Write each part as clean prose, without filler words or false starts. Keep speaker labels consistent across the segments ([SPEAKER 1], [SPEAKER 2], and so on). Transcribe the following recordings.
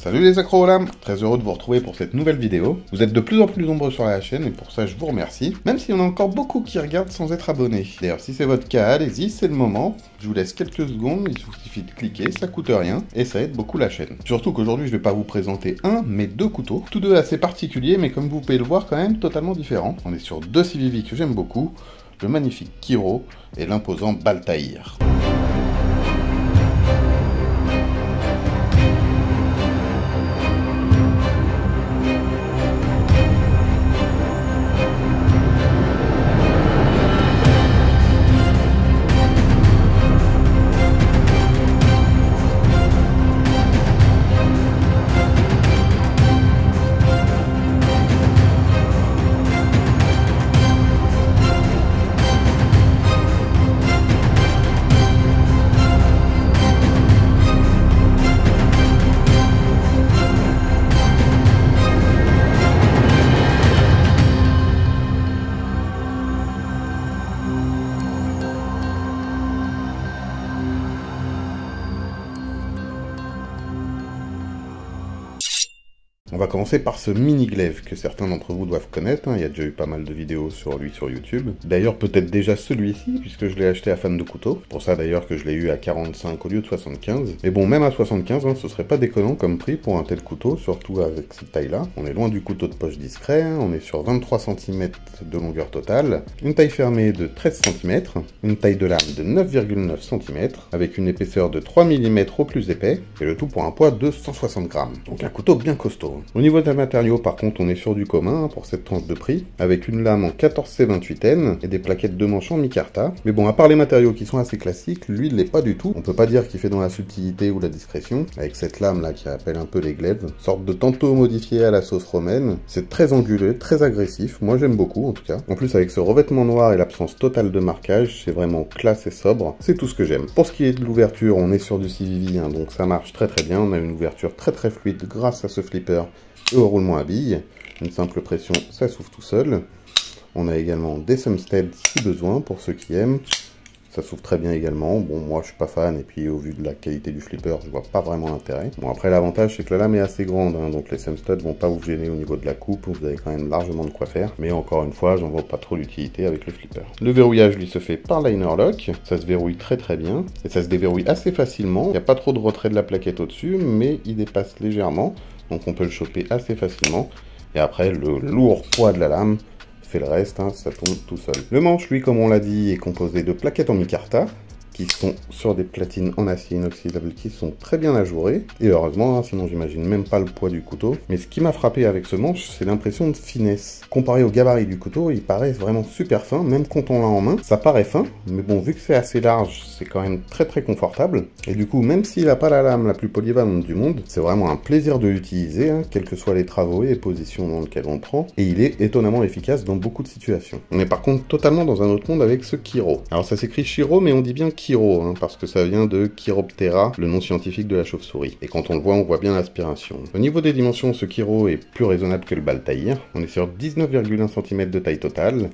[SPEAKER 1] Salut les accros aux lames, très heureux de vous retrouver pour cette nouvelle vidéo. Vous êtes de plus en plus nombreux sur la chaîne et pour ça je vous remercie, même s'il y en a encore beaucoup qui regardent sans être abonnés. D'ailleurs si c'est votre cas, allez-y, c'est le moment. Je vous laisse quelques secondes, il vous suffit de cliquer, ça coûte rien et ça aide beaucoup la chaîne. Surtout qu'aujourd'hui je vais pas vous présenter un, mais deux couteaux, tous deux assez particuliers mais comme vous pouvez le voir quand même totalement différents. On est sur deux Civivi que j'aime beaucoup, le magnifique Kiro et l'imposant Baltaïr. On va commencer par ce mini glaive que certains d'entre vous doivent connaître, il y a déjà eu pas mal de vidéos sur lui sur YouTube. D'ailleurs peut-être déjà celui-ci, puisque je l'ai acheté à Fan de Couteaux. Pour ça d'ailleurs que je l'ai eu à 45 au lieu de 75. Mais bon, même à 75, ce serait pas déconnant comme prix pour un tel couteau, surtout avec cette taille-là. On est loin du couteau de poche discret, on est sur 23 cm de longueur totale, une taille fermée de 13 cm, une taille de lame de 9,9 cm, avec une épaisseur de 3 mm au plus épais, et le tout pour un poids de 160 grammes. Donc un couteau bien costaud. Au niveau des matériaux, par contre, on est sur du commun pour cette tranche de prix, avec une lame en 14C28N et des plaquettes de manche en micarta. Mais bon, à part les matériaux qui sont assez classiques, lui, il l'est pas du tout. On peut pas dire qu'il fait dans la subtilité ou la discrétion, avec cette lame là qui rappelle un peu les glaives, sorte de tantôt modifié à la sauce romaine. C'est très anguleux, très agressif, moi j'aime beaucoup en tout cas. En plus, avec ce revêtement noir et l'absence totale de marquage, c'est vraiment classe et sobre, c'est tout ce que j'aime. Pour ce qui est de l'ouverture, on est sur du Civivi, donc ça marche très bien, on a une ouverture très fluide grâce à ce flipper et au roulement à billes. Une simple pression, ça s'ouvre tout seul. On a également des Sumstead si besoin pour ceux qui aiment. Ça s'ouvre très bien également. Bon, moi je suis pas fan et puis au vu de la qualité du flipper, je vois pas vraiment l'intérêt. Bon, après l'avantage c'est que la lame est assez grande, donc les Sumstead vont pas vous gêner au niveau de la coupe, vous avez quand même largement de quoi faire. Mais encore une fois, j'en vois pas trop l'utilité avec le flipper. Le verrouillage lui se fait par liner lock, ça se verrouille très bien et ça se déverrouille assez facilement. Il n'y a pas trop de retrait de la plaquette au-dessus, mais il dépasse légèrement. Donc on peut le choper assez facilement. Et après, le lourd poids de la lame fait le reste, ça tourne tout seul. Le manche, lui, comme on l'a dit, est composé de plaquettes en micarta, qui sont sur des platines en acier inoxydable qui sont très bien ajourées. Et heureusement, sinon j'imagine même pas le poids du couteau. Mais ce qui m'a frappé avec ce manche, c'est l'impression de finesse. Comparé au gabarit du couteau, il paraît vraiment super fin, même quand on l'a en main. Ça paraît fin, mais bon, vu que c'est assez large, c'est quand même très confortable. Et du coup, même s'il n'a pas la lame la plus polyvalente du monde, c'est vraiment un plaisir de l'utiliser, quels que soient les travaux et les positions dans lesquelles on prend. Et il est étonnamment efficace dans beaucoup de situations. On est par contre totalement dans un autre monde avec ce Kiro. Alors ça s'écrit Shiro, mais on dit bien Kiro, parce que ça vient de Chiroptera, le nom scientifique de la chauve-souris. Et quand on le voit, on voit bien l'aspiration. Au niveau des dimensions, ce Kiro est plus raisonnable que le Baltaïr. On est sur 19,1 cm de taille totale,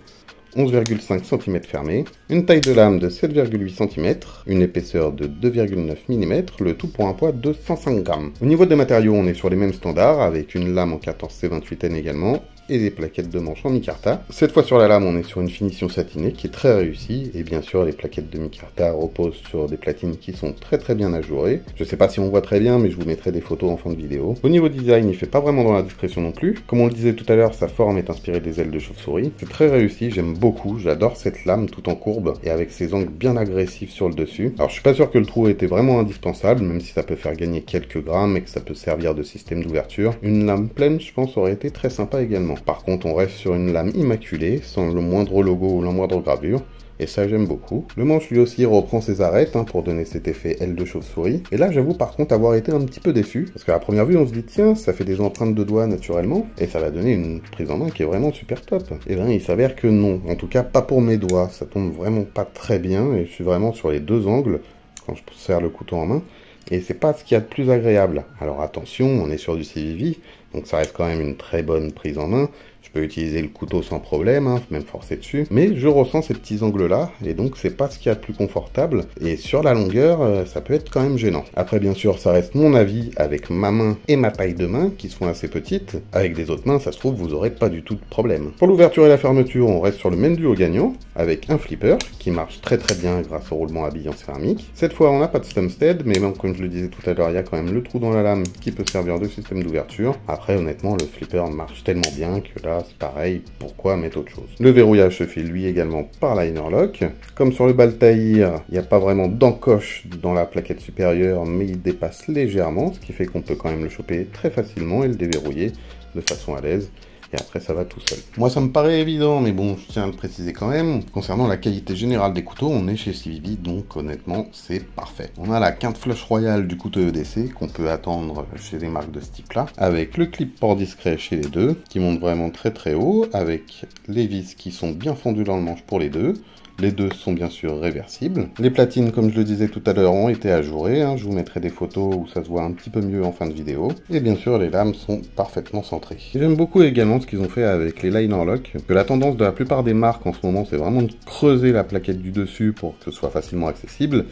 [SPEAKER 1] 11,5 cm fermé, une taille de lame de 7,8 cm, une épaisseur de 2,9 mm, le tout pour un poids de 105 grammes. Au niveau des matériaux, on est sur les mêmes standards, avec une lame en 14C28N également, et des plaquettes de manche en micarta. Cette fois sur la lame, on est sur une finition satinée qui est très réussie, et bien sûr les plaquettes de micarta reposent sur des platines qui sont très bien ajourées. Je sais pas si on voit très bien, mais je vous mettrai des photos en fin de vidéo. Au niveau design, il fait pas vraiment dans la discrétion non plus. Comme on le disait tout à l'heure, sa forme est inspirée des ailes de chauve-souris. C'est très réussi, j'aime beaucoup, j'adore cette lame tout en courbe, et avec ses angles bien agressifs sur le dessus. Alors je suis pas sûr que le trou était vraiment indispensable, même si ça peut faire gagner quelques grammes et que ça peut servir de système d'ouverture. Une lame pleine, je pense, aurait été très sympa également. Par contre, on reste sur une lame immaculée, sans le moindre logo ou la moindre gravure. Et ça j'aime beaucoup. Le manche lui aussi reprend ses arêtes pour donner cet effet aile de chauve-souris. Et là j'avoue par contre avoir été un petit peu déçu, parce qu'à la première vue on se dit tiens ça fait des empreintes de doigts naturellement, et ça va donner une prise en main qui est vraiment super top. Et bien il s'avère que non, en tout cas pas pour mes doigts, ça tombe vraiment pas très bien, et je suis vraiment sur les deux angles quand je serre le couteau en main. et c'est pas ce qu'il y a de plus agréable. Alors attention, on est sur du CVV, donc ça reste quand même une très bonne prise en main. Je peux utiliser le couteau sans problème, hein, même forcer dessus, mais je ressens ces petits angles là, et donc c'est pas ce qu'il y a de plus confortable, et sur la longueur, ça peut être quand même gênant. Après bien sûr, ça reste mon avis avec ma main et ma taille de main, qui sont assez petites. Avec des autres mains, ça se trouve, vous aurez pas du tout de problème. Pour l'ouverture et la fermeture, on reste sur le même duo gagnant, avec un flipper, qui marche très bien grâce au roulement à billes en céramique. Cette fois, on n'a pas de Stumstead, mais même comme je le disais tout à l'heure, il y a quand même le trou dans la lame qui peut servir de système d'ouverture. Après, honnêtement, le flipper marche tellement bien que là, c'est pareil, pourquoi mettre autre chose? Le verrouillage se fait lui également par liner lock. Comme sur le Baltair, il n'y a pas vraiment d'encoche dans la plaquette supérieure, mais il dépasse légèrement, ce qui fait qu'on peut quand même le choper très facilement et le déverrouiller de façon à l'aise. Et après ça va tout seul. Moi ça me paraît évident, mais bon, je tiens à le préciser quand même. Concernant la qualité générale des couteaux, on est chez CVV, donc honnêtement c'est parfait. On a la quinte flush royale du couteau EDC qu'on peut attendre chez des marques de ce type là, avec le clip port discret chez les deux, qui monte vraiment très haut, avec les vis qui sont bien fondues dans le manche pour les deux. Les deux sont bien sûr réversibles. Les platines, comme je le disais tout à l'heure, ont été ajourées. Je vous mettrai des photos où ça se voit un petit peu mieux en fin de vidéo. Et bien sûr, les lames sont parfaitement centrées. J'aime beaucoup également ce qu'ils ont fait avec les liner lock. Que la tendance de la plupart des marques en ce moment, c'est vraiment de creuser la plaquette du dessus pour que ce soit facilement accessible.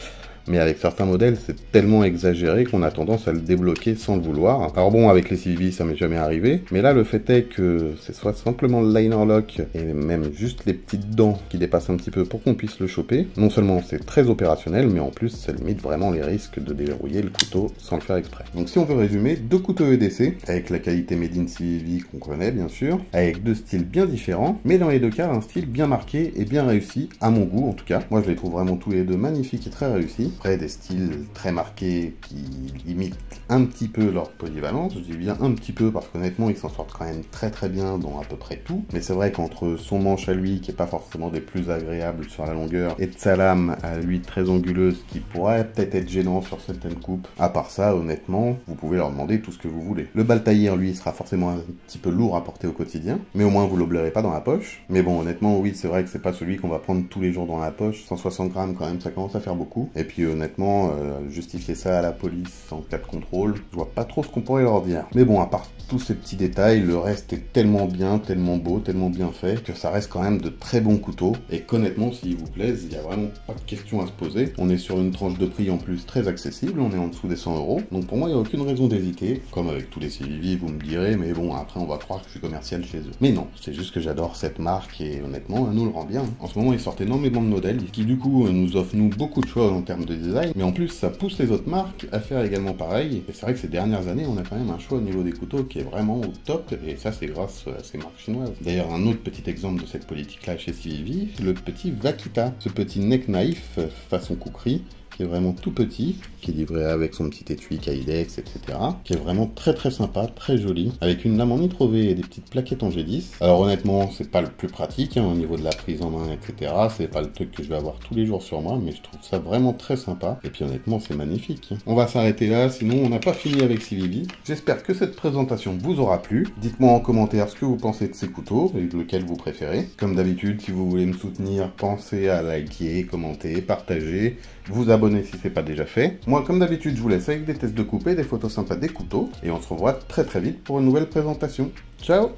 [SPEAKER 1] Mais avec certains modèles, c'est tellement exagéré qu'on a tendance à le débloquer sans le vouloir. Alors bon, avec les CVV, ça m'est jamais arrivé. Mais là, le fait est que c'est soit simplement le liner lock et même juste les petites dents qui dépassent un petit peu pour qu'on puisse le choper. Non seulement c'est très opérationnel, mais en plus, ça limite vraiment les risques de déverrouiller le couteau sans le faire exprès. Donc si on veut résumer, deux couteaux EDC, avec la qualité made in CVV qu'on connaît bien sûr, avec deux styles bien différents, mais dans les deux cas, un style bien marqué et bien réussi, à mon goût en tout cas. Moi, je les trouve vraiment tous les deux magnifiques et très réussis. Après, des styles très marqués qui limitent un petit peu leur polyvalence. Je dis bien un petit peu parce qu'honnêtement, ils s'en sortent quand même très bien dans à peu près tout. Mais c'est vrai qu'entre son manche à lui, qui est pas forcément des plus agréables sur la longueur, et de sa lame à lui très anguleuse, qui pourrait peut-être être gênant sur certaines coupes, à part ça, honnêtement, vous pouvez leur demander tout ce que vous voulez. Le Baltair, lui, sera forcément un petit peu lourd à porter au quotidien, mais au moins vous l'oublierez pas dans la poche. Mais bon, honnêtement, oui, c'est vrai que c'est pas celui qu'on va prendre tous les jours dans la poche. 160 grammes quand même, ça commence à faire beaucoup. Et puis honnêtement, justifier ça à la police en cas de contrôle, je vois pas trop ce qu'on pourrait leur dire. Mais bon, à part tous ces petits détails, le reste est tellement bien, tellement beau, tellement bien fait, que ça reste quand même de très bons couteaux, et qu'honnêtement, s'ils vous plaisent, il n'y a vraiment pas de question à se poser. On est sur une tranche de prix en plus très accessible, on est en dessous des 100 €, donc pour moi, il n'y a aucune raison d'hésiter. Comme avec tous les CVV, vous me direz, mais bon, après, on va croire que je suis commercial chez eux. Mais non, c'est juste que j'adore cette marque, et honnêtement, elle nous le rend bien. En ce moment, ils sortent énormément de modèles, qui du coup, nous offrent nous beaucoup de choix en termes de design, mais en plus, ça pousse les autres marques à faire également pareil, et c'est vrai que ces dernières années, on a quand même un choix au niveau des couteaux qui est vraiment au top, et ça c'est grâce à ces marques chinoises. D'ailleurs, un autre petit exemple de cette politique-là chez CVV, le petit Vaquita, ce petit neck knife façon kukri, qui est vraiment tout petit, qui est livré avec son petit étui Kydex, etc. Qui est vraiment très sympa, très joli, avec une lame en nitro V et des petites plaquettes en G10. Alors honnêtement, c'est pas le plus pratique au niveau de la prise en main, etc. C'est pas le truc que je vais avoir tous les jours sur moi, mais je trouve ça vraiment très sympa. Et puis honnêtement, c'est magnifique. On va s'arrêter là, sinon on n'a pas fini avec CVV. J'espère que cette présentation vous aura plu. Dites-moi en commentaire ce que vous pensez de ces couteaux et lequel vous préférez. Comme d'habitude, si vous voulez me soutenir, pensez à liker, commenter, partager, vous abonner si c'est pas déjà fait. Moi, comme d'habitude, je vous laisse avec des tests de coupe et des photos sympas des couteaux. Et on se revoit très vite pour une nouvelle présentation. Ciao!